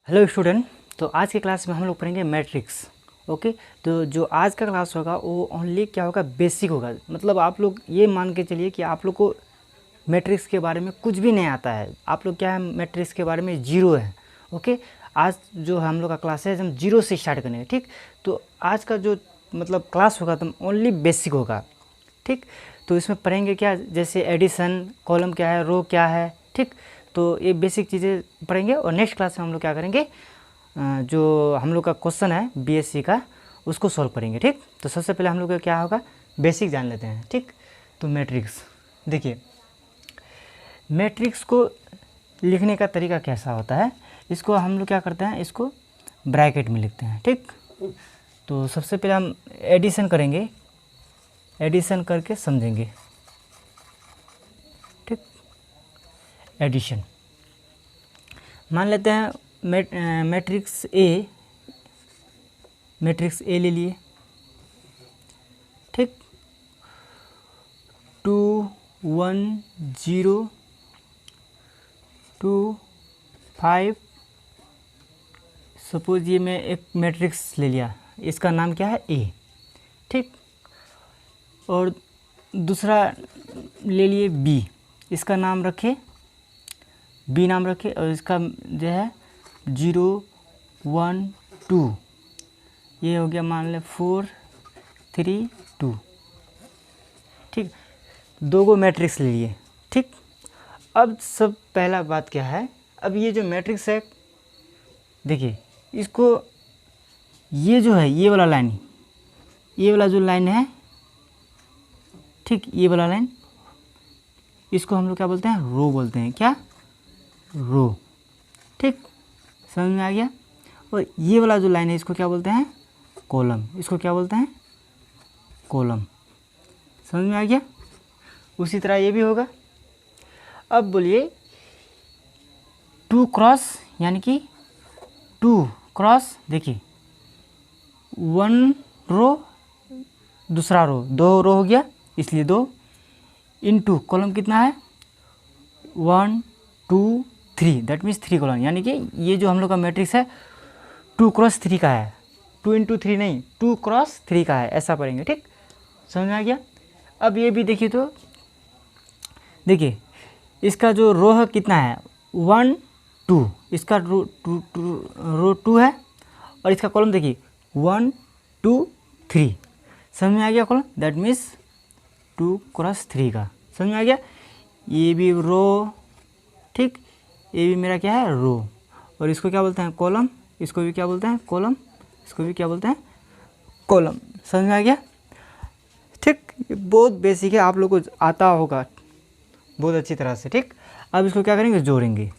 Hello student. तो आज के क्लास में हम लोग पढ़ेंगे मैट्रिक्स। ओके, तो जो आज का क्लास होगा वो ओनली क्या होगा, बेसिक होगा। मतलब आप लोग ये मान के चलिए कि आप लोग को मैट्रिक्स के बारे में कुछ भी नहीं आता है। आप लोग क्या है, मैट्रिक्स के बारे में जीरो है। ओके, आज जो हम लोग का क्लास है हम जीरो से स्टार्ट करेंगे। ठीक, तो आज का जो मतलब क्लास होगा तो ओनली बेसिक होगा। ठीक, तो इसमें पढ़ेंगे क्या, जैसे एडिशन, कॉलम क्या है, रो क्या है। ठीक, तो ये बेसिक चीज़ें पढ़ेंगे और नेक्स्ट क्लास में हम लोग क्या करेंगे, जो हम लोग का क्वेश्चन है बीएससी का उसको सॉल्व करेंगे। ठीक, तो सबसे पहले हम लोग का क्या होगा, बेसिक जान लेते हैं। ठीक, तो मैट्रिक्स देखिए, मैट्रिक्स को लिखने का तरीका कैसा होता है, इसको हम लोग क्या करते हैं, इसको ब्रैकेट में लिखते हैं। ठीक, तो सबसे पहले हम एडिशन करेंगे, एडिशन करके समझेंगे। ठीक, एडिशन मान लेते हैं मैट्रिक्स ए, मैट्रिक्स ए ले लिए। ठीक, 2 1 0 2 5। सपोज ये मैं एक मैट्रिक्स ले लिया, इसका नाम क्या है, ए। ठीक, और दूसरा ले लिए बी, इसका नाम रखे, बी नाम रखे, और इसका जो है 0 1 2, ये हो गया मान ले 4 3 2। ठीक, दो गो मैट्रिक्स ले लिए। ठीक, अब सब पहला बात क्या है, अब ये जो मैट्रिक्स है देखिए, इसको ये जो है, ये वाला लाइन, ये वाला जो लाइन है, ठीक, ये वाला लाइन, इसको हम लोग क्या बोलते हैं, रो बोलते हैं। क्या, रो। ठीक, समझ में आ गया। और ये वाला जो लाइन है इसको क्या बोलते हैं, कॉलम। इसको क्या बोलते हैं, कॉलम। समझ में आ गया। उसी तरह ये भी होगा। अब बोलिए 2 क्रॉस, यानी कि 2 क्रॉस, देखिए 1 रो दूसरा रो, 2 रो हो गया, इसलिए 2 इंटू कॉलम कितना है, 1 2 3, दैट मीन्स 3 कॉलम। यानी कि ये जो हम लोग का मैट्रिक्स है 2 क्रॉस 3 का है, 2 इंटू 3 नहीं, 2 क्रॉस 3 का है, ऐसा पढ़ेंगे। ठीक, समझ में आ गया। अब ये भी देखिए, तो देखिए इसका जो रो है कितना है, 1 2, इसका रो 2 है, और इसका कॉलम देखिए 1 2 3। समझ में आ गया कॉलम, दैट मीन्स 2 क्रॉस 3 का। समझ में आ गया। ये भी रो, ठीक, ये भी मेरा क्या है, रो, और इसको क्या बोलते हैं, कॉलम। इसको भी क्या बोलते हैं, कॉलम। इसको भी क्या बोलते हैं, कॉलम। समझ में आ गया। ठीक, ये बहुत बेसिक है, आप लोग को आता होगा बहुत अच्छी तरह से। ठीक, अब इसको क्या करेंगे, जोड़ेंगे।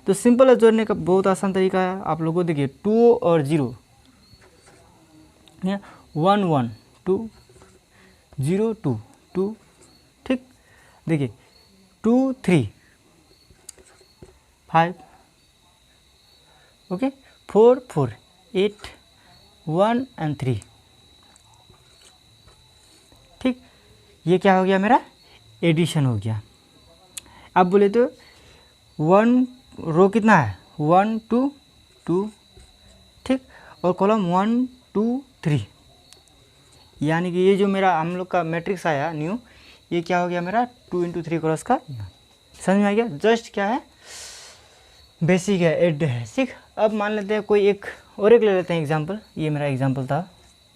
तो सिंपल है, जोड़ने का बहुत आसान तरीका है। आप लोगों को देखिए 2 और 0, 1 1 2 0 2 2। ठीक, देखिए 2 3 5, ओके, 4 4 8 1 एंड 3। ठीक, ये क्या हो गया, मेरा एडिशन हो गया। अब बोले तो 1 रो कितना है, 1 2 2, ठीक, और कॉलम 1 2 3। यानी कि ये जो मेरा हम लोग का मैट्रिक्स आया न्यू, ये क्या हो गया मेरा 2 इंटू 3 क्रॉस का। समझ में आ गया। जस्ट क्या है, बेसिक है, एड है। ठीक, अब मान लेते हैं कोई एक और एक ले लेते हैं एग्जांपल। ये मेरा एग्जांपल था।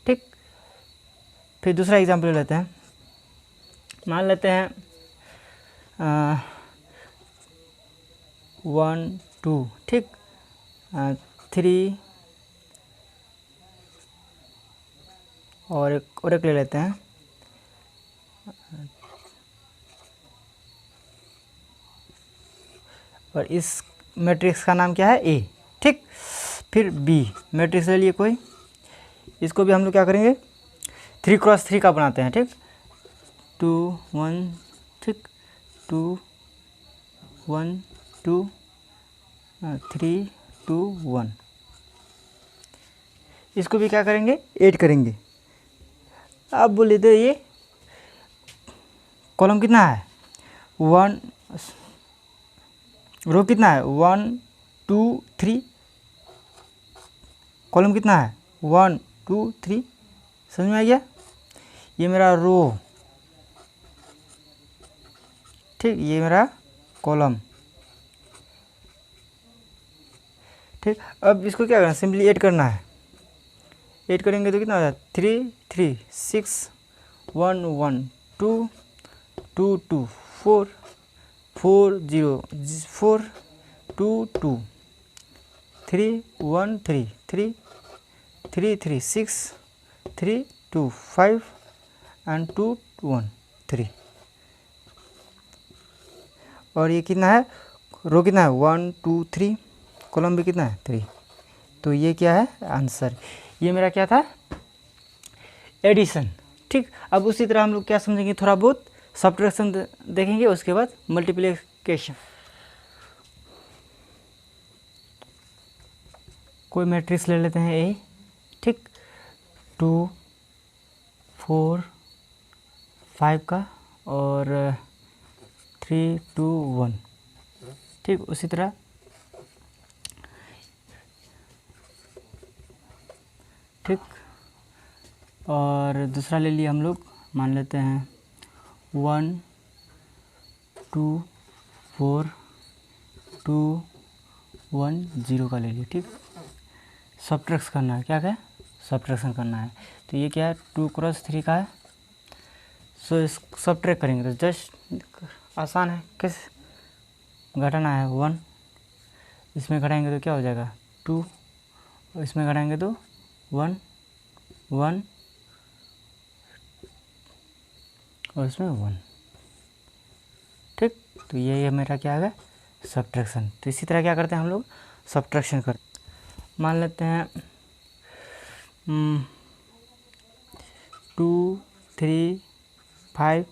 ठीक, फिर दूसरा एग्जांपल ले लेते हैं। मान लेते हैं 1 2, ठीक, 3, और एक ले लेते हैं, और इस मैट्रिक्स का नाम क्या है, ए। ठीक, फिर बी मैट्रिक्स ले लिए कोई, इसको भी हम लोग क्या करेंगे, 3 क्रॉस 3 का बनाते हैं। ठीक, 2 1, ठीक, 2 1 2 3 2 1। इसको भी क्या करेंगे, ऐड करेंगे। अब बोले तो ये कॉलम कितना है, 1 रो कितना है, 1 2 3, कॉलम कितना है 1 2 3, समझ में आ गया। ये मेरा रो, ठीक, ये मेरा कॉलम, ठीक। अब इसको क्या करना है, सिंपली ऐड करना है। ऐड करेंगे तो कितना हो जाए 3 3 6 1 1 2 2 2 4 4 0 4 2 2 3 1 3 3 3 3 6 3 2 5 एंड 2 1 3। और ये कितना है, रो कितना है 1 2 3, कॉलम भी कितना है 3। तो ये क्या है आंसर, ये मेरा क्या था एडिशन, ठीक। अब उसी तरह हम लोग क्या समझेंगे, थोड़ा बहुत सब्ट्रैक्शन देखेंगे, उसके बाद मल्टीप्लिकेशन। कोई मैट्रिक्स ले लेते हैं ए, ठीक, 2 4 5 का और 3 2 1, ठीक। उसी तरह ठीक, और दूसरा ले लिए हम लोग, मान लेते हैं 1 2 4 2 1 0 का ले लिए, ठीक। सब्ट्रैक्ट करना है, क्या है सब्ट्रैक्शन करना है। तो ये क्या है 2 क्रॉस 3 का है, सो इस सब्ट्रैक्ट करेंगे तो जस्ट आसान है, किस घटाना है 1, इसमें घटाएंगे तो क्या हो जाएगा 2, और इसमें घटाएंगे तो 1 1 और इसमें 1, ठीक। तो ये मेरा क्या है सब्ट्रैक्शन। तो इसी तरह क्या करते हैं हम लोग सब्ट्रैक्शन करते, मान लेते हैं 2 3 5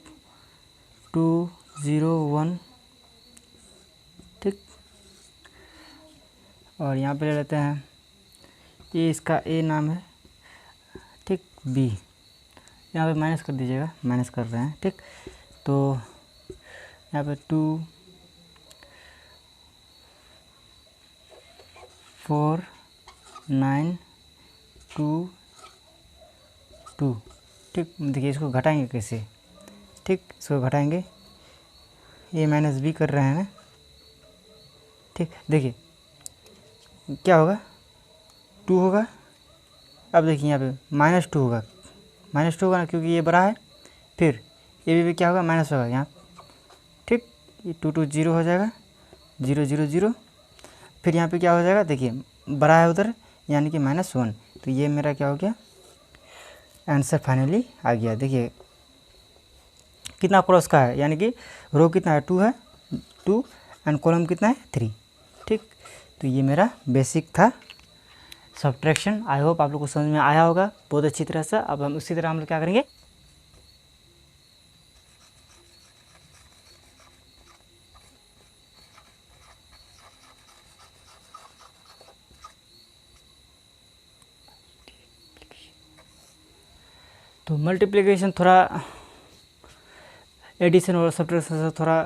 2 0 1, ठीक। और यहाँ पे ले लेते हैं ये, इसका ए नाम है, ठीक, बी, यहाँ पे माइनस कर दीजिएगा, माइनस कर रहे हैं, ठीक। तो यहाँ पे 2 4 9 2 2, ठीक। देखिए इसको घटाएंगे कैसे, ठीक, इसको घटाएंगे, ए माइनस बी कर रहे हैं ना, ठीक। देखिए क्या होगा 2 होगा, अब देखिए यहाँ पे -2 होगा, -2 होगा ना, क्योंकि ये बड़ा है। फिर ये भी क्या होगा माइनस होगा यहाँ, ठीक। ये 2 2 0 हो जाएगा, 0 0 0। फिर यहाँ पे क्या हो जाएगा, देखिए बड़ा है उधर, यानी कि -1। तो ये मेरा क्या हो गया आंसर फाइनली आ गया। देखिए कितना क्रॉस का है, यानी कि रो कितना है 2 है 2 एंड कॉलम कितना है 3, ठीक। तो ये मेरा बेसिक था सब्ट्रैक्शन। आई होप आप लोग को समझ में आया होगा बहुत अच्छी तरह से। अब हम उसी तरह हम लोग क्या करेंगे, तो मल्टीप्लिकेशन थोड़ा एडिशन और सब्ट्रैक्शन से थोड़ा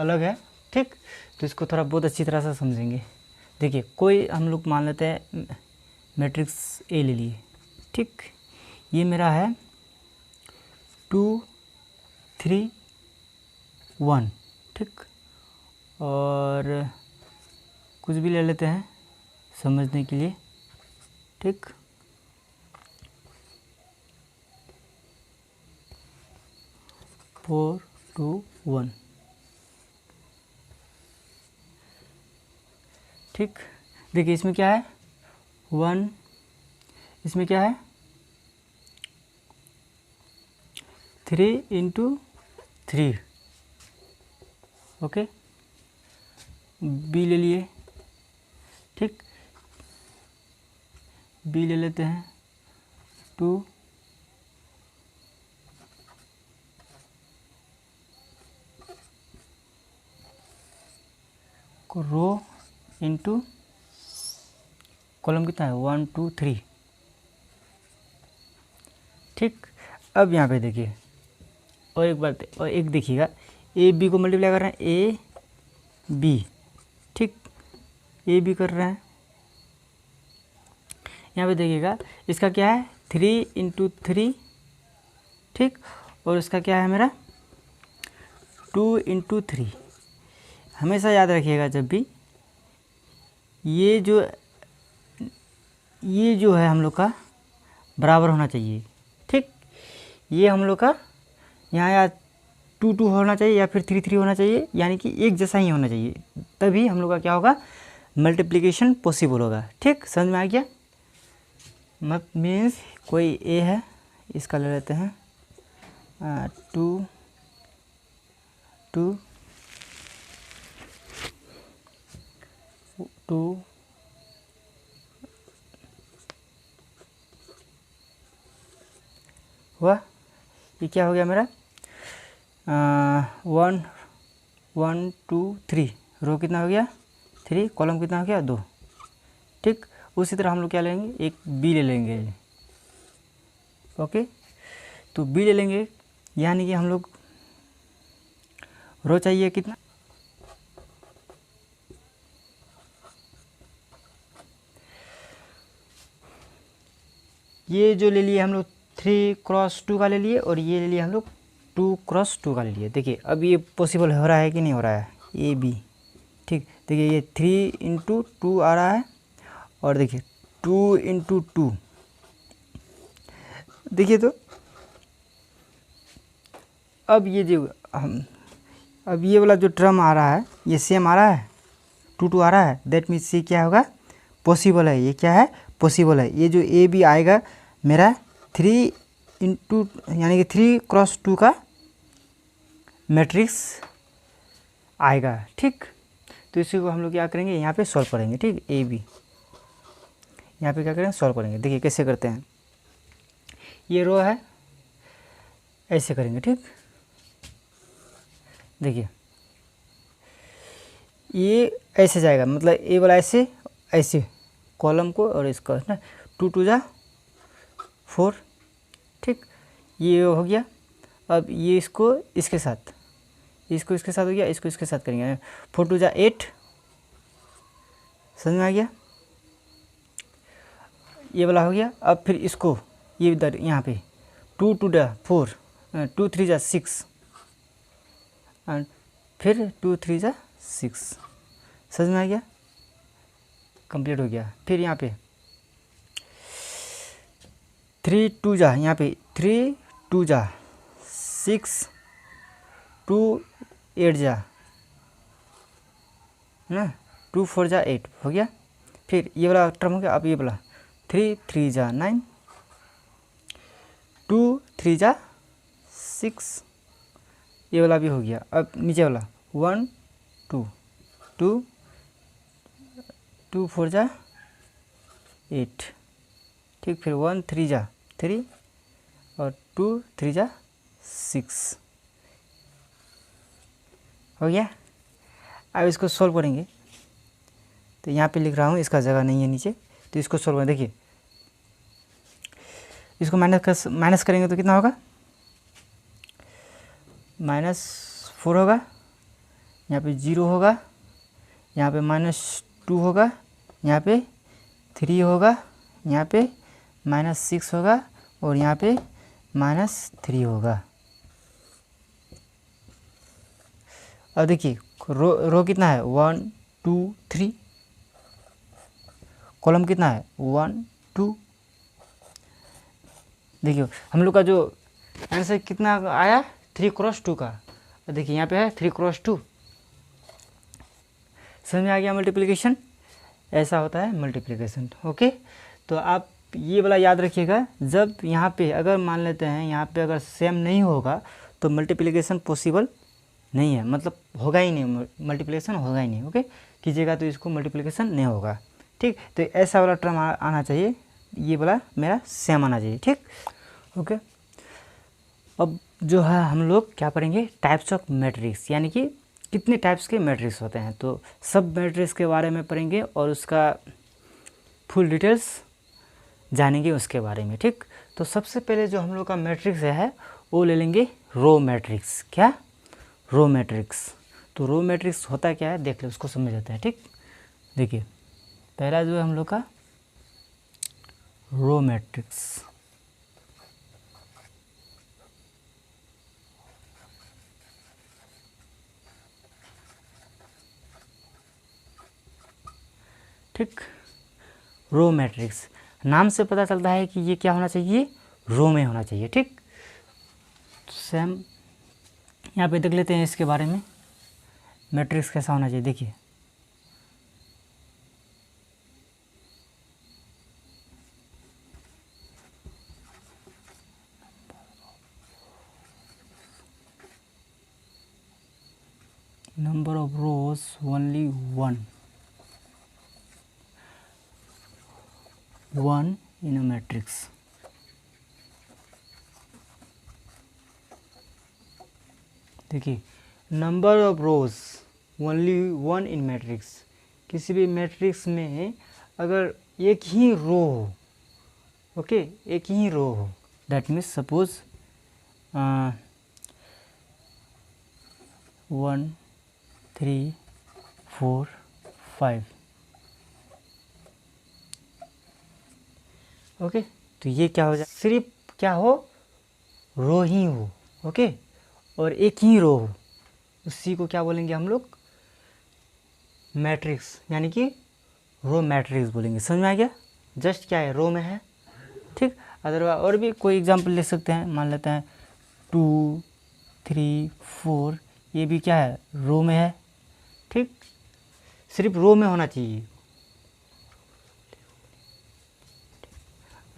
अलग है, ठीक। तो इसको थोड़ा बहुत अच्छी तरह से समझेंगे। देखिए कोई हम लोग मान लेते हैं मैट्रिक्स ए ले लिए, ठीक। ये मेरा है 2 3 1, ठीक। और कुछ भी ले लेते हैं समझने के लिए, ठीक। फोर 2 1, ठीक। देखिए इसमें क्या है 1, इसमें क्या है 3 × 3, ओके। बी ले लिए, ठीक। बी ले लेते हैं 2 को रो इंटू कॉलम कितना है 1 2 3, ठीक। अब यहाँ पे देखिए और एक बात और एक देखिएगा, ए बी को मल्टीप्लाई कर रहे हैं ए बी, ठीक। ए बी कर रहे हैं, यहाँ पे देखिएगा इसका क्या है 3 × 3, ठीक, और इसका क्या है मेरा 2 × 3। हमेशा याद रखिएगा जब भी ये जो है हम लोग का बराबर होना चाहिए, ठीक, ये हम लोग का यहाँ या 2 2 होना चाहिए या फिर 3 3 होना चाहिए, यानी कि एक जैसा ही होना चाहिए, तभी हम लोग का क्या होगा मल्टीप्लिकेशन पॉसिबल होगा। ठीक, समझ में आ गया। मत मीन्स कोई ए है, इसका ले लेते हैं 2 2 2 हुआ, ये क्या हो गया मेरा 1 1 2 3, रो कितना हो गया 3, कॉलम कितना हो गया 2। ठीक, उसी तरह हम लोग क्या लेंगे, एक बी ले लेंगे। ओके, तो बी ले लेंगे, यानी कि हम लोग रो चाहिए कितना, ये जो ले लिए हम लोग 3 × 2 का ले लिए, और ये ले लिए हम लोग 2 × 2 का ले लिए। देखिए अब ये पॉसिबल हो रहा है कि नहीं हो रहा है, ए बी। ठीक, देखिए ये 3 × 2 आ रहा है, और देखिए 2 × 2, देखिए तो अब ये जो अब ये वाला जो टर्म आ रहा है ये सेम आ रहा है, 2 2 आ रहा है, दैट मीन्स ये क्या होगा पॉसिबल है, ये क्या है पॉसिबल है। ये जो ए बी आएगा मेरा 3 × यानी कि 3 × 2 का मैट्रिक्स आएगा। ठीक, तो इसी को हम लोग क्या करेंगे, यहाँ पे सॉल्व करेंगे। ठीक, ए बी यहाँ पे क्या करेंगे, सॉल्व करेंगे। देखिए कैसे करते हैं, ये रो है, ऐसे करेंगे। ठीक, देखिए ये ऐसे जाएगा, मतलब ए वाला ऐसे ऐसे कॉलम को और इसका ना 2 2 जा 4। ठीक, ये हो गया। अब ये इसको इसके साथ, इसको इसके साथ हो गया, इसको इसके साथ करेंगे 4 2 जा 8। समझ में आ गया, ये वाला हो गया। अब फिर इसको ये इधर यहाँ पे 2 2 जा 4, 2 3 जा 6, एंड फिर 2 3 जा 6। समझ में आ गया, कंप्लीट हो गया। फिर यहाँ पे 3 2 जा, यहाँ पे 3 2 जा 6, 2 8 जा ना, 2 4 जा 8 हो गया। फिर ये वाला टर्म हो गया। अब ये वाला 3 3 जा 9, 2 3 जा 6, ये वाला भी हो गया। अब नीचे वाला 1 2 2 2 4 जा 8। ठीक, फिर 1 3 जा 3 और 2 3 जा 6 हो गया। अब इसको सॉल्व करेंगे, तो यहाँ पे लिख रहा हूँ, इसका जगह नहीं है नीचे, तो इसको सॉल्व करें। देखिए इसको माइनस करेंगे तो कितना होगा, -4 होगा, यहाँ पे 0 होगा, यहाँ पे -2 होगा, यहाँ पे 3 होगा, यहाँ पे -6 होगा, और यहाँ पे -3 होगा। अब देखिए रो कितना है 1 2 3, कॉलम कितना है 1 2। देखिए हम लोग का जो आंसर कितना आया 3 × 2 का, देखिए यहाँ पे है 3 × 2। समझ में आ गया मल्टीप्लिकेशन, ऐसा होता है मल्टीप्लिकेशन। ओके, तो आप ये वाला याद रखिएगा, जब यहाँ पे अगर मान लेते हैं यहाँ पे अगर सेम नहीं होगा तो मल्टीप्लिकेशन पॉसिबल नहीं है, मतलब होगा ही नहीं, मल्टीप्लिकेशन होगा ही नहीं। ओके, कीजिएगा तो इसको मल्टीप्लिकेशन नहीं होगा। ठीक, तो ऐसा वाला टर्म आना चाहिए, ये वाला मेरा सेम आना चाहिए। ठीक, ओके। अब जो है हम लोग क्या पढ़ेंगे, टाइप्स ऑफ मैट्रिक्स, यानी कि कितने टाइप्स के मैट्रिक्स होते हैं, तो सब मैट्रिक्स के बारे में पढ़ेंगे और उसका फुल डिटेल्स जानेंगे उसके बारे में। ठीक, तो सबसे पहले जो हम लोग का मैट्रिक्स है वो ले लेंगे रो मैट्रिक्स। क्या, रो मैट्रिक्स। तो रो मैट्रिक्स होता क्या है देख ले, उसको समझ लेते हैं। ठीक, देखिए पहला जो है हम लोग का रो मैट्रिक्स। ठीक, रो मैट्रिक्स नाम से पता चलता है कि ये क्या होना चाहिए, रो में होना चाहिए। ठीक, सेम यहाँ पे देख लेते हैं इसके बारे में, मैट्रिक्स कैसा होना चाहिए। देखिए number of rows only one in a matrix. देखिए number of rows only one in matrix, किसी भी मैट्रिक्स में अगर एक ही रो हो, ओके, एक ही रो हो, दैट मीन्स सपोज 1 3 4 5, ओके, तो ये क्या हो जाए, सिर्फ क्या हो, रो ही हो, ओके, और एक ही रो हो, उसी को क्या बोलेंगे हम लोग, मैट्रिक्स, यानी कि रो मैट्रिक्स बोलेंगे। समझ में आ गया, जस्ट क्या है, रो में है। ठीक, अदरवाइज और भी कोई एग्जांपल ले सकते हैं, मान लेते हैं 2 3 4, ये भी क्या है, रो में है। ठीक, सिर्फ रो में होना चाहिए।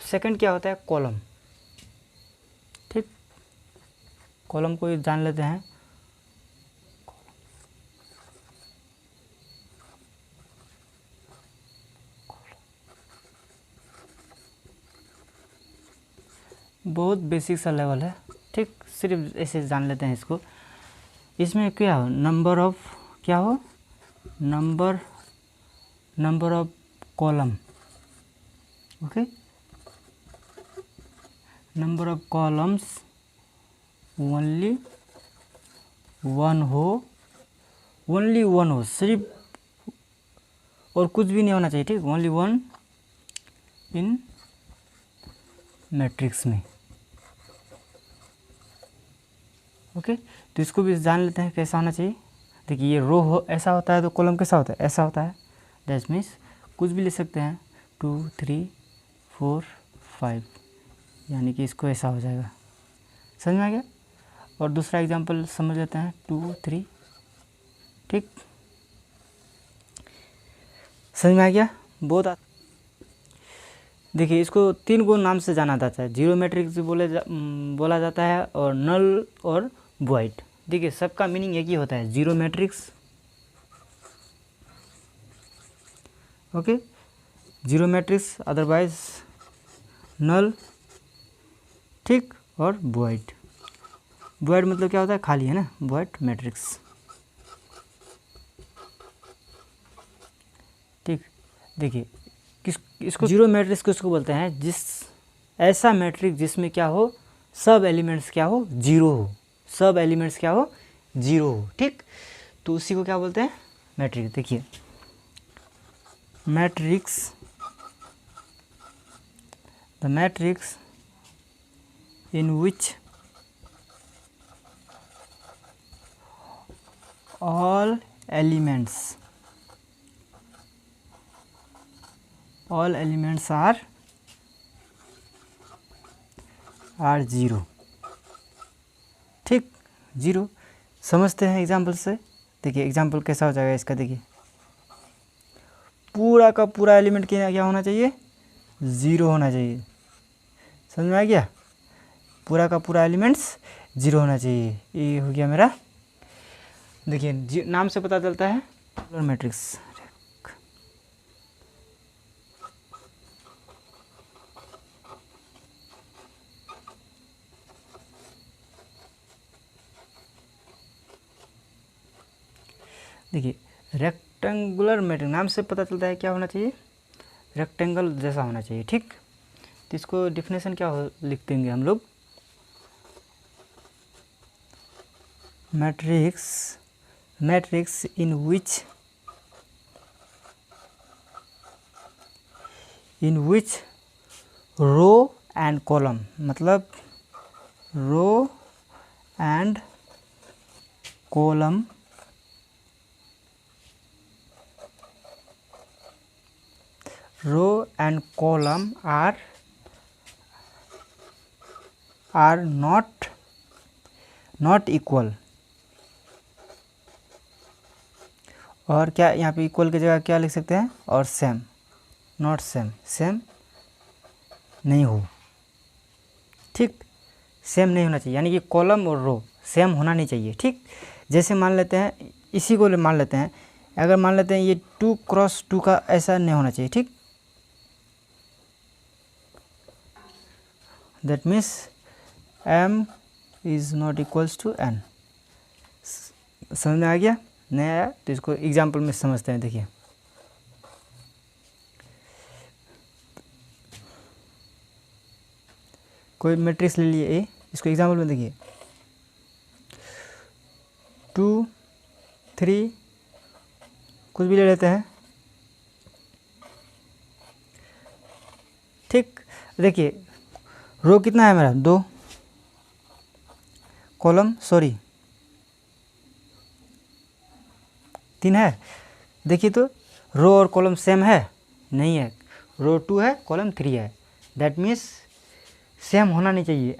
सेकंड क्या होता है, कॉलम। ठीक, कॉलम को जान लेते हैं। बहुत बेसिक सा लेवल है। ठीक, सिर्फ ऐसे जान लेते हैं इसको। इसमें क्या हो, नंबर ऑफ क्या हो, number of column, okay, number of columns only one हो, सिर्फ, और कुछ भी नहीं होना चाहिए। ठीक, ओनली वन इन मैट्रिक्स में, ओके, तो इसको भी जान लेते हैं कैसा होना चाहिए। देखिए ये रो हो ऐसा होता है, तो कॉलम कैसा होता है, ऐसा होता है। दैट मीन्स कुछ भी ले सकते हैं, 2 3 4 5, यानी कि इसको ऐसा हो जाएगा। समझ में आ गया। और दूसरा एग्जांपल समझ लेते हैं, 2 3, ठीक, समझ में आ गया। बहुत देखिए इसको 3 गुण नाम से जाना जाता है, जीरो मैट्रिक्स भी बोला जाता है, और नल और वॉइड। देखिए सबका मीनिंग एक ही होता है, zero matrix, okay, zero matrix, otherwise null, ठीक, और वॉइड। वॉइड मतलब क्या होता है, खाली है ना, वॉइड मैट्रिक्स। ठीक, देखिए इसको जीरो मैट्रिक्स किसको बोलते हैं, ऐसा मैट्रिक्स जिसमें क्या हो, सब एलिमेंट्स क्या हो, जीरो हो, सब एलिमेंट्स क्या हो, जीरो हो। ठीक, तो उसी को क्या बोलते हैं, मैट्रिक्स। देखिए matrix, the matrix in which all elements are zero. ठीक, जीरो। समझते हैं एग्जाम्पल से। देखिए एग्जाम्पल कैसा हो जाएगा इसका। देखिए पूरा का पूरा एलिमेंट क्या होना चाहिए, ज़ीरो होना चाहिए। समझ में आ गया, पूरा का पूरा एलिमेंट्स जीरो होना चाहिए। ये हो गया मेरा। देखिए नाम से पता चलता है मैट्रिक्स। देखिए रेक्टेंगुलर मैट्रिक्स नाम से पता चलता है क्या होना चाहिए, रेक्टेंगल जैसा होना चाहिए। ठीक, तो इसको डिफिनेशन क्या लिख देंगे हम लोग, matrix in which row and column, मतलब row and column are not equal। और क्या यहाँ पे इक्वल की जगह क्या लिख सकते हैं, और सेम, नॉट सेम, सेम नहीं हो, ठीक, सेम नहीं होना चाहिए, यानी कि कॉलम और रो सेम होना नहीं चाहिए, ठीक। जैसे मान लेते हैं, इसी को मान लेते हैं, अगर मान लेते हैं ये 2x2 का ऐसा नहीं होना चाहिए, ठीक। That means m is not equals to n। समझ में आ गया? नहीं आया तो इसको एग्जाम्पल में समझते हैं। देखिए, कोई मैट्रिक्स ले लिए ए, इसको एग्जाम्पल में देखिए 2 3 कुछ भी ले लेते हैं, ठीक। देखिए रो कितना है मेरा, 2, कॉलम 3 है। देखिए तो रो और कॉलम सेम है, नहीं है, रो 2 है, कॉलम 3 है। दैट मीन्स सेम होना नहीं चाहिए,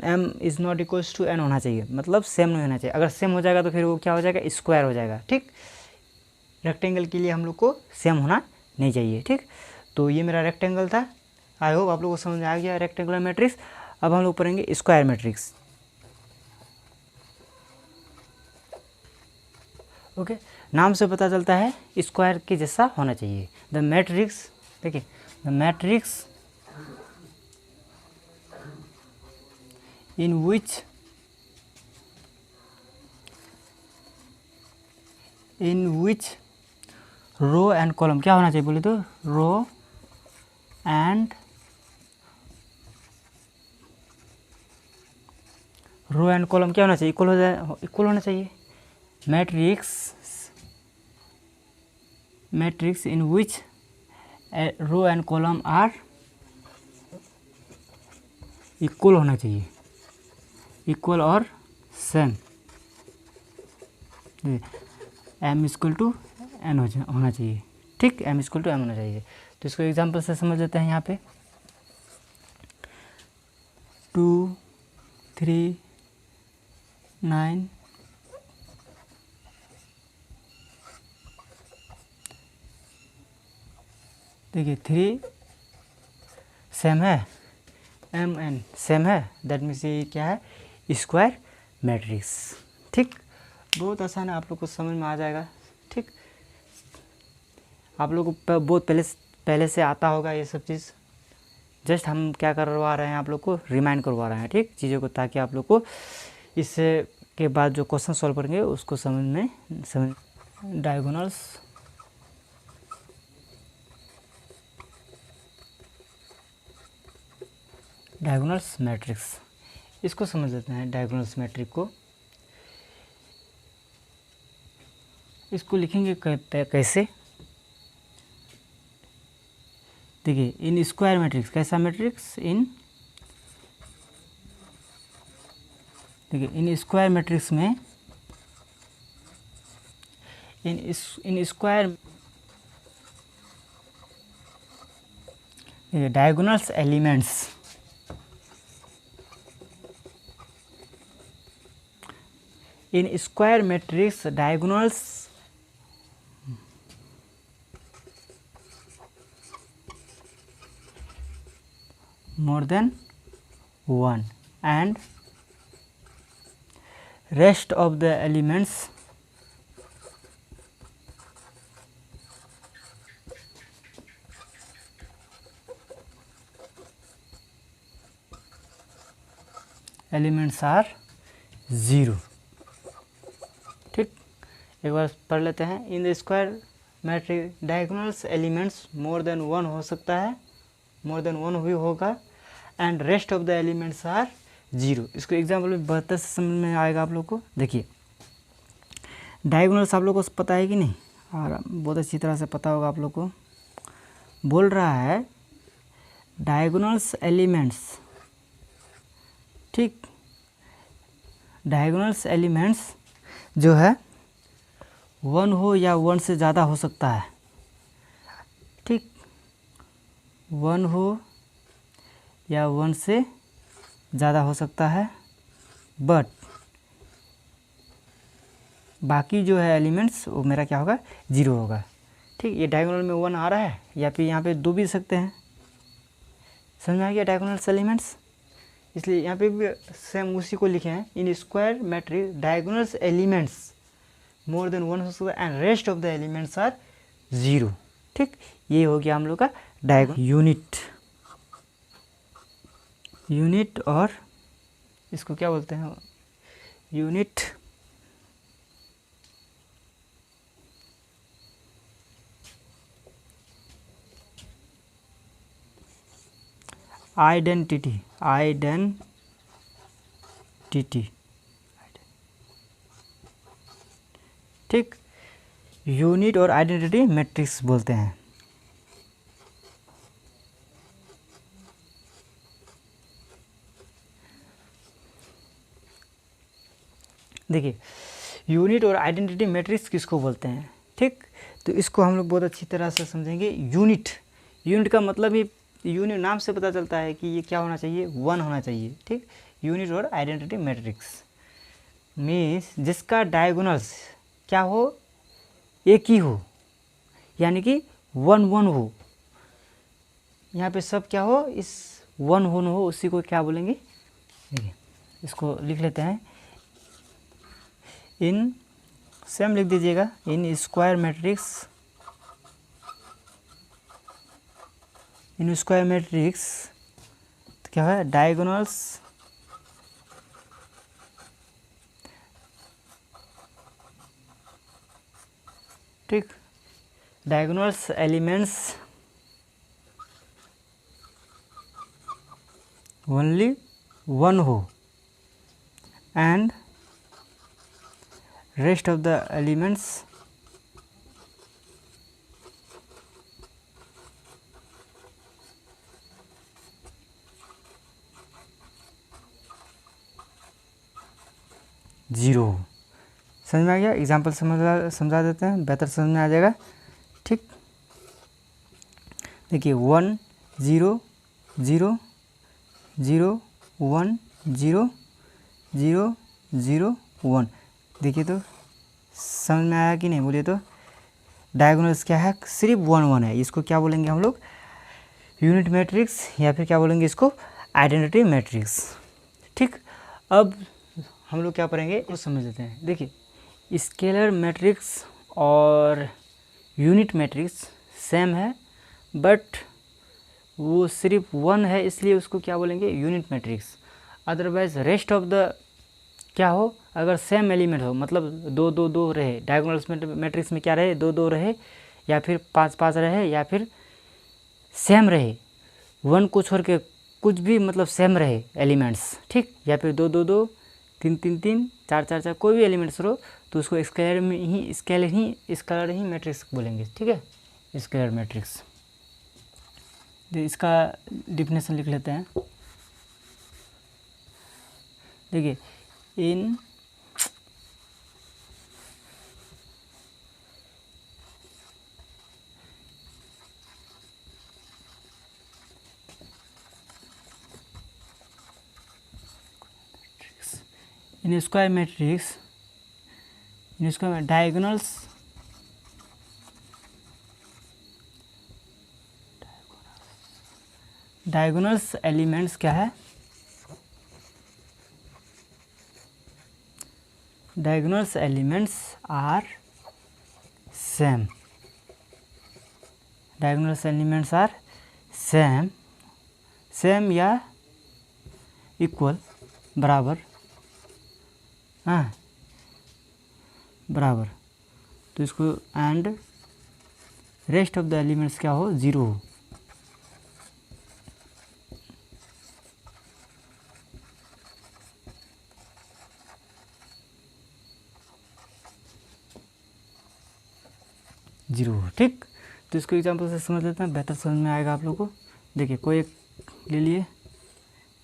m is not equals to n होना चाहिए, मतलब सेम नहीं होना चाहिए। अगर सेम हो जाएगा तो फिर वो क्या हो जाएगा, स्क्वायर हो जाएगा, ठीक। रेक्टेंगल के लिए हम लोग को सेम होना नहीं चाहिए, ठीक। तो ये मेरा रेक्टेंगल था। आई होप आप लोगों को समझ में आ गया रेक्टेंगुलर मैट्रिक्स। अब हम लोग पढ़ेंगे स्क्वायर मैट्रिक्स। ओके, नाम से पता चलता है स्क्वायर के जैसा होना चाहिए। द मैट्रिक्स, देखिए the matrix in which row and column क्या होना चाहिए बोले तो, रो एंड कॉलम क्या होना चाहिए, इक्वल होना चाहिए। Matrix in which row and column are equal होना चाहिए, इक्वल और same. m equal to n होना चाहिए, ठीक, m इक्वल टू m होना चाहिए। तो इसको एग्जांपल से समझ लेते हैं। यहाँ पे 2 3 9 देखिए 3 सेम है, m n सेम है, दैट मीन्स ये क्या है, स्क्वायर मैट्रिक्स, ठीक। बहुत आसान है, आप लोग को समझ में आ जाएगा, ठीक। आप लोग को बहुत पहले से आता होगा ये सब चीज़, जस्ट हम क्या करवा रहे हैं, आप लोग को रिमाइंड करवा रहे हैं, ठीक, चीज़ों को, ताकि आप लोग को इससे के बाद जो क्वेश्चन सॉल्व करेंगे उसको समझ डायगोनल्स मैट्रिक्स, इसको समझ लेते हैं। डायगोनल्स मैट्रिक्स को इसको लिखेंगे कैसे, देखिए इन स्क्वायर मैट्रिक्स, कैसा मैट्रिक्स, देखिए इन स्क्वायर मैट्रिक्स में in square diagonals elements, in square matrix diagonals more than 1 and rest of the elements are 0, ठीक। एक बार पढ़ लेते हैं। In the square matrix diagonals elements more than 1 हो सकता है, मोर देन 1 भी होगा, and rest of the elements are 0। इसको एग्जाम्पल में बेहतर से समझ में आएगा आप लोग को। देखिए डायगोनल्स आप लोग को पता है कि नहीं, और बहुत अच्छी तरह से पता होगा आप लोग को। बोल रहा है डायगोनल्स एलिमेंट्स, ठीक, डायगोनल्स एलिमेंट्स जो है 1 हो या 1 से ज़्यादा हो सकता है, ठीक, 1 हो या 1 से ज़्यादा हो सकता है, बट बाकी जो है एलिमेंट्स वो मेरा क्या होगा, 0 होगा, ठीक। ये डायगोनल में 1 आ रहा है या फिर यहाँ पे 2 भी सकते हैं, समझ में आ गया डायगोनल्स एलिमेंट्स। इसलिए यहाँ पे भी सेम उसी को लिखे हैं, in square matrix diagonals elements more than 1 हो सकता है and rest of the elements are 0, ठीक। ये हो गया हम लोग का डायगोनल यूनिट और इसको क्या बोलते हैं, यूनिट आइडेंटिटी, ठीक, यूनिट और आइडेंटिटी मैट्रिक्स बोलते हैं। देखिए यूनिट और आइडेंटिटी मैट्रिक्स किसको बोलते हैं, ठीक। तो इसको हम लोग बहुत अच्छी तरह से समझेंगे। यूनिट का मतलब ही, यूनिट नाम से पता चलता है कि ये क्या होना चाहिए, 1 होना चाहिए, ठीक। यूनिट और आइडेंटिटी मैट्रिक्स मीन्स जिसका डायगोनल्स क्या हो, एक ही हो, यानी कि 1 1 हो, यहाँ पे सब क्या हो, इस 1 1 हो, उसी को क्या बोलेंगे। देखिए इसको लिख लेते हैं, इन सेम लिख दीजिएगा, इन स्क्वायर मैट्रिक्स तो क्या है, डायगोनल्स ठीक, डायगोनल्स एलिमेंट्स ओनली 1 हो and rest of the elements zero. समझ में आ गया, एग्जाम्पल समझा देते हैं, बेहतर समझ में आ जाएगा, ठीक। देखिए 1 0 0 0 1 0 0 0 1, देखिए तो समझ में आया कि नहीं, बोलिए तो। डायगोनल्स क्या है, सिर्फ 1 1 है, इसको क्या बोलेंगे हम लोग, यूनिट मैट्रिक्स, या फिर क्या बोलेंगे इसको, आइडेंटिटी मैट्रिक्स, ठीक। अब हम लोग क्या पढ़ेंगे, वो समझ लेते हैं। देखिए स्केलर मैट्रिक्स और यूनिट मैट्रिक्स सेम है, बट वो सिर्फ 1 है, इसलिए उसको क्या बोलेंगे, unit matrix. Otherwise rest of the क्या हो, अगर सेम एलिमेंट हो, मतलब 2 2 2 रहे, डायगोनल्स मैट्रिक्स में क्या रहे, 2 2 रहे, या फिर 5 5 रहे, या फिर सेम रहे, 1 को छोड़ के कुछ भी मतलब सेम रहे एलिमेंट्स, ठीक, या फिर 2 2 2 3 3 3 4 4 4 कोई भी एलिमेंट्स हो, तो उसको स्केलर ही मैट्रिक्स बोलेंगे, ठीक है, स्केलर मैट्रिक्स। इसका डिफिनेशन लिख लेते हैं। देखिए in square matrix, diagonals elements क्या है, diagonals elements are same, diagonals elements are same या इक्वल, बराबर, हाँ बराबर, तो इसको and rest of the elements क्या हो, 0 हो। जीरो, ठीक। तो इसको एग्जांपल से समझ लेते हैं, बेहतर समझ में आएगा आप लोगों को। देखिए कोई एक ले लिए।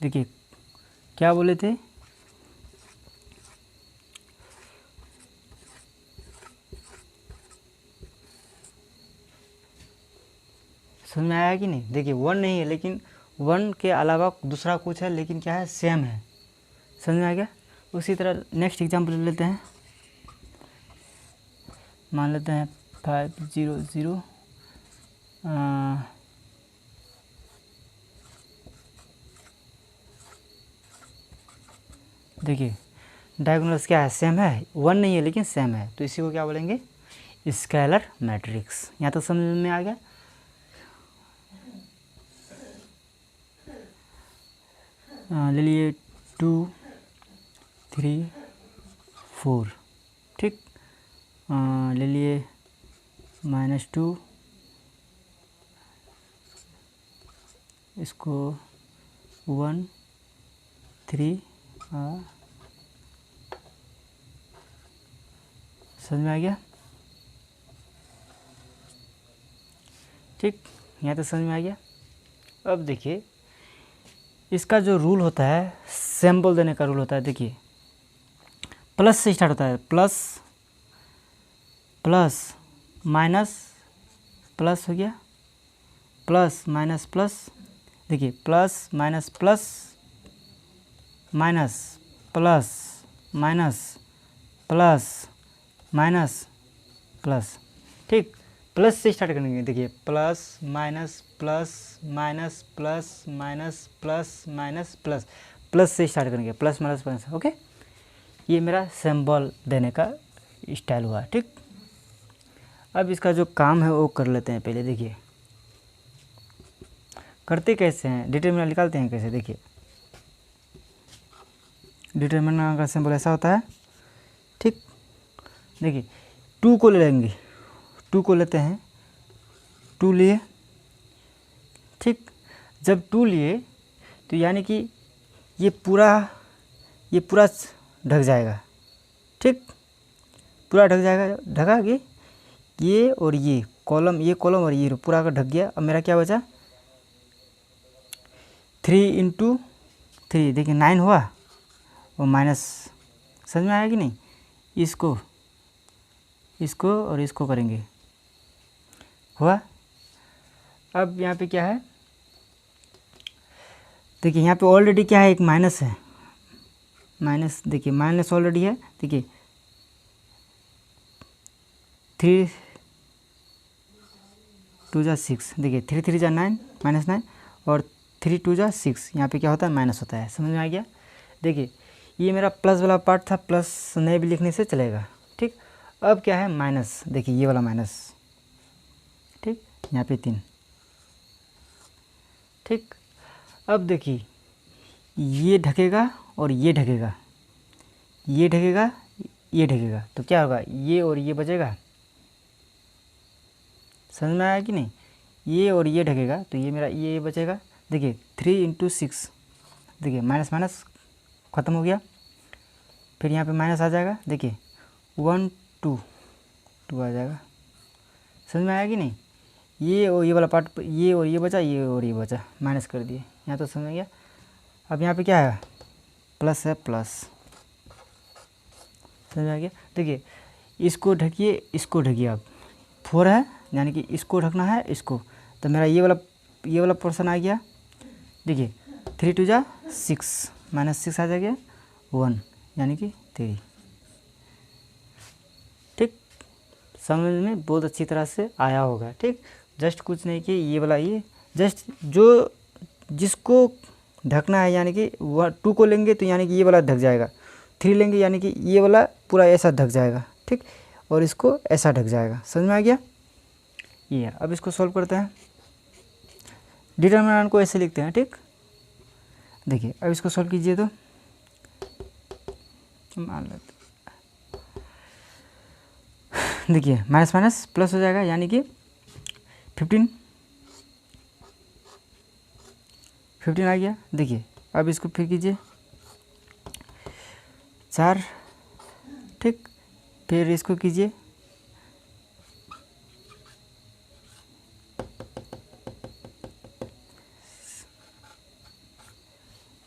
देखिए क्या बोले थे, समझ में आया कि नहीं। देखिए 1 नहीं है, लेकिन 1 के अलावा दूसरा कुछ है, लेकिन क्या है, सेम है। समझ में आ गया। उसी तरह नेक्स्ट एग्जाम्पल ले लेते हैं। मान लेते हैं 500 देखिए डायगोनल्स क्या है, सेम है, 1 नहीं है लेकिन सेम है, तो इसी को क्या बोलेंगे, स्केलर मैट्रिक्स। यहाँ तक समझ में आ गया। ले लिए 2 3 4, ठीक। ले लिए -2, इसको 1 3, समझ में आ गया, ठीक। यहाँ तक समझ में आ गया। अब देखिए इसका जो रूल होता है, सिंबल देने का रूल होता है। देखिए प्लस से स्टार्ट होता है, प्लस प्लस माइनस प्लस हो गया, प्लस माइनस प्लस। देखिए plus minus plus minus plus minus plus minus plus, ठीक। प्लस से स्टार्ट करेंगे। देखिए plus minus plus minus plus minus plus minus plus, plus से स्टार्ट करेंगे, प्लस माइनस प्लस। ओके, ये मेरा सिंबल देने का स्टाइल हुआ, ठीक। अब इसका जो काम है वो कर लेते हैं पहले। देखिए करते कैसे हैं, डिटरमिनर निकालते हैं कैसे। देखिए डिटरमिनर का सिंबल ऐसा होता है, ठीक। देखिए 2 को ले लेंगे, 2 को लेते हैं, 2 लिए, ठीक। जब 2 लिए तो यानी कि ये पूरा ढक जाएगा, ठीक। पूरा ढक जाएगा, ढका कि ये और ये कॉलम और ये पूरा का ढक गया। अब मेरा क्या बचा, 3 × 3, देखिए 9 हुआ, और माइनस, समझ में आया कि नहीं। इसको और इसको करेंगे, हुआ। अब यहाँ पे क्या है, देखिए यहाँ पे ऑलरेडी क्या है, एक माइनस है, माइनस। देखिए माइनस ऑलरेडी है। देखिए 3 2 जा 6, देखिए 3 3 जा 9, -9, और 3 2 जा 6, यहाँ पे क्या होता है, माइनस होता है। समझ में आ गया। देखिए ये मेरा प्लस वाला पार्ट था, प्लस नहीं भी लिखने से चलेगा, ठीक। अब क्या है, माइनस। देखिए ये वाला माइनस, ठीक, यहाँ पे 3, ठीक। अब देखिए ये ढकेगा और ये ढकेगा, ये ढकेगा, ये ढकेगा, तो क्या होगा, ये और ये बचेगा। समझ में आया कि नहीं। ये और ये ढकेगा तो ये मेरा ये बचेगा। देखिए 3 × 6, देखिए माइनस माइनस ख़त्म हो गया, फिर यहाँ पे माइनस आ जाएगा। देखिए 1 2 2 आ जाएगा। समझ में आया कि नहीं। ये और ये वाला पार्ट, ये और ये बचा, ये और ये बचा, माइनस कर दिए। यहाँ तो समझ गया। अब यहाँ पे क्या है, प्लस है, प्लस। समझ में आ गया। देखिए इसको ढकिए, इसको ढकिए। अब 4 है, यानी कि इसको ढकना है, इसको, तो मेरा ये वाला पोर्शन आ गया। देखिए 3 2 जा 6, -6 आ जाएगा, 1, यानी कि 3, ठीक। समझ में बहुत अच्छी तरह से आया होगा, ठीक। जस्ट कुछ नहीं कि ये वाला, ये जस्ट जो जिसको ढकना है, यानी कि 2 को लेंगे तो यानी कि ये वाला ढक जाएगा, 3 लेंगे यानी कि ये वाला पूरा ऐसा ढक जाएगा, ठीक, और इसको ऐसा ढक जाएगा। समझ में आ गया ये। अब इसको सॉल्व करते हैं। डिटरमिनेंट को ऐसे लिखते हैं, ठीक। देखिए अब इसको सॉल्व कीजिए तो मान लेते, देखिए माइनस माइनस प्लस हो जाएगा, यानी कि 15 आ गया। देखिए अब इसको फिर कीजिए 4, ठीक, फिर इसको कीजिए 5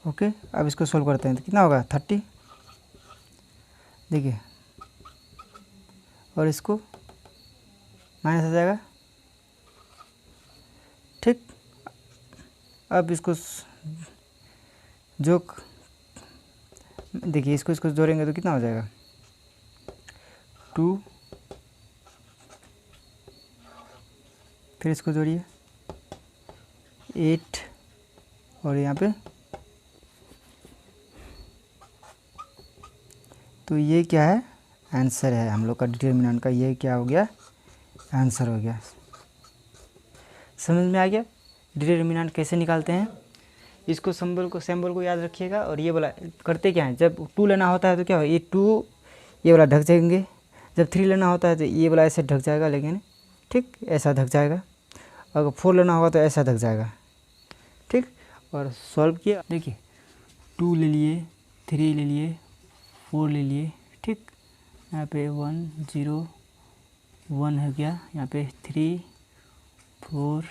ओके, अब इसको सोल्व करते हैं तो कितना होगा 30, देखिए, और इसको माइनस आ जाएगा। ठीक, अब इसको जो देखिए इसको जोड़ेंगे तो कितना हो जाएगा 2, फिर इसको जोड़िए 8, और यहाँ पे तो ये क्या है, आंसर है हम लोग का डिटर्मिनेंट का, ये क्या हो गया, आंसर हो गया। समझ में आ गया डिटर्मिनेंट कैसे निकालते हैं। इसको सिंबल को याद रखिएगा। और ये वाला करते क्या है, जब 2 लेना होता है तो क्या हो, ये 2 ये वाला ढक जाएंगे, जब 3 लेना होता है तो ये वाला ऐसे ढक जाएगा, लेकिन ठीक ऐसा ढक जाएगा। अगर 4 लेना होगा तो ऐसा ढक जाएगा। ठीक, और सॉल्व किया, देखिए 2 ले लिए, 3 ले लिए, 4 ले लिए। ठीक, यहाँ पे 1 0 1 हो गया, यहाँ पे 3 4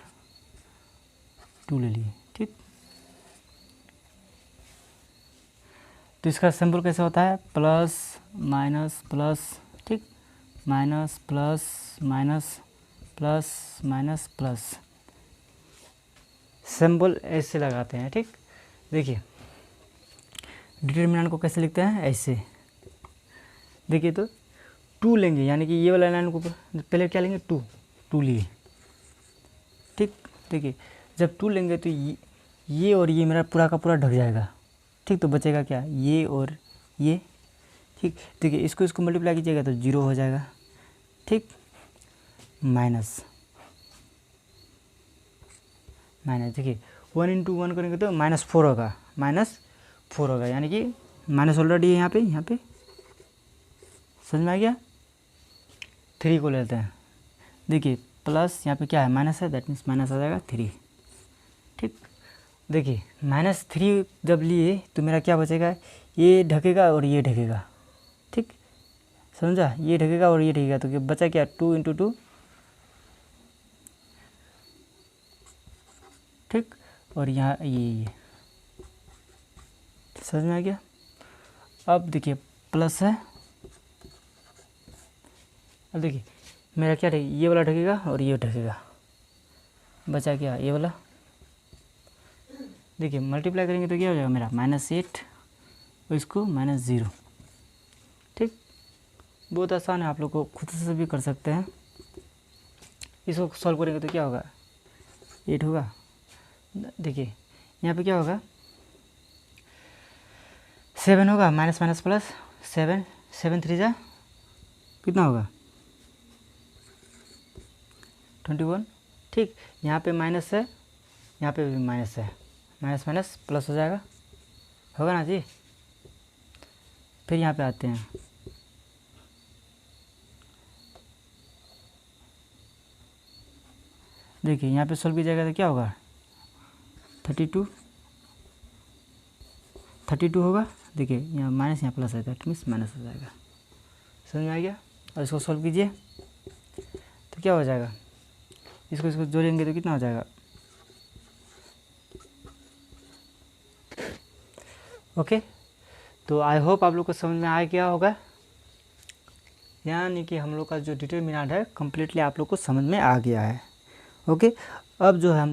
2 ले लिए। ठीक, तो इसका सिंबल कैसे होता है, प्लस माइनस प्लस, ठीक, minus plus minus plus minus plus, symbol ऐसे लगाते हैं। ठीक, देखिए डिटर्मिनेंट को कैसे लिखते हैं, ऐसे देखिए, तो 2 लेंगे, यानी कि ये वाला लाइन को पहले क्या लेंगे, 2 लिए। ठीक, देखिए जब 2 लेंगे तो ये और ये मेरा पूरा का पूरा ढक जाएगा। ठीक, तो बचेगा क्या, ये और ये। ठीक, देखिए इसको मल्टीप्लाई कीजिएगा तो 0 हो जाएगा। ठीक, माइनस देखिए 1 इंटू 1 करेंगे तो -4 होगा, -4 होगा, यानी कि माइनस ऑलरेडी है यहाँ पे। समझ में आ गया। 3 को लेते हैं, देखिए प्लस यहाँ पे क्या है, माइनस है, दैट मीन्स माइनस आ जाएगा 3। ठीक, देखिए -3 जब लिए तो मेरा क्या बचेगा, ये ढकेगा और ये ढकेगा। ठीक, समझा, ये ढकेगा और ये ढकेगा, तो बचा क्या, 2 इंटू 2। ठीक, और यहाँ ये समझ में आ गया। अब देखिए प्लस है, अब देखिए मेरा क्या ढकेगा, ये वाला ढकेगा और ये ढकेगा, बचा क्या, ये वाला। देखिए मल्टीप्लाई करेंगे तो क्या हो जाएगा मेरा, -8 और इसको -0। ठीक, बहुत आसान है, आप लोग को खुद से भी कर सकते हैं। इसको सॉल्व करेंगे तो क्या होगा, 8 होगा। देखिए यहाँ पे क्या होगा, 7 होगा, माइनस माइनस प्लस 7, 7 3 जा कितना होगा 21। ठीक, यहाँ पे माइनस है, यहाँ पे भी माइनस है, माइनस माइनस प्लस हो जाएगा, होगा ना जी। फिर यहाँ पे आते हैं, देखिए यहाँ पे सोल्व कीजिएगा तो क्या होगा 32 होगा। देखिए यहाँ माइनस, यहाँ प्लस है, दैट मीन्स माइनस हो जाएगा। समझ में आ गया। और इसको सोल्व कीजिए तो क्या हो जाएगा, इसको जोड़ेंगे तो कितना हो जाएगा, ओके। तो आई होप आप लोग को समझ में आ गया होगा, यानी कि हम लोग का जो डिटर्मिनेंट है कम्प्लीटली आप लोग को समझ में आ गया है। ओके, अब जो है हम